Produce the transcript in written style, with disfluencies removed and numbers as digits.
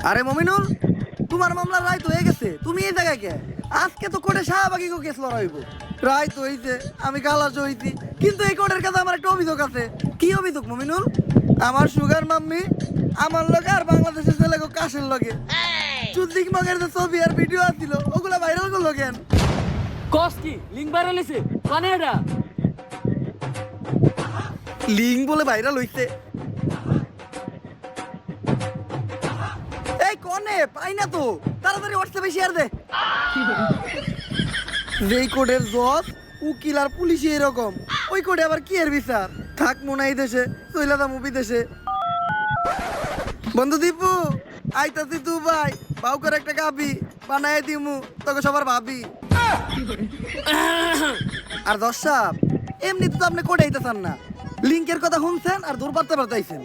আরে মমিনুল, তোমার মামলা রায় তো হয়ে গেছে, তুমি এই জায়গায় কে? আজকে তো কোর্টে শাহবাগী কেস লড়াইব। রায় তো হইছে, আমি খালাস হইছি, কিন্তু এই কোর্টের কাছে আমার একটা অভিযোগ আছে। কি অভিযোগ মমিনুল? আমার সুগার মাম্মি আমার লগে আর বাংলাদেশের ছেলে কাশের লগে চুদ্দিক মগের যে ছবি আর ভিডিও আছিল ওগুলা ভাইরাল করলো কেন? কস কি লিঙ্ক ভাইরাল হইছে কানে এটা? লিঙ্ক বলে ভাইরাল হইছে? এই কোনে পাই না তো, তাড়াতাড়ি হোয়াটসঅ্যাপে শেয়ার দে। যেই কোর্টের জজ উকিল আর পুলিশই এরকম, ওই কোর্টে আবার কি এর বিচার? থাক মনে এই দেশে, চইলাদা মুভি দেশে। বন্ধু দীপু, আইতাছি তু ভাই, বাউ করে একটা গাবি বানায় দিমু তোকে সবার ভাবি। আর দর্শক, এমনি তো আপনি কোর্টে আইতেছেন না, লিঙ্কের কথা শুনছেন আর দূর পারতে পারতাইছেন।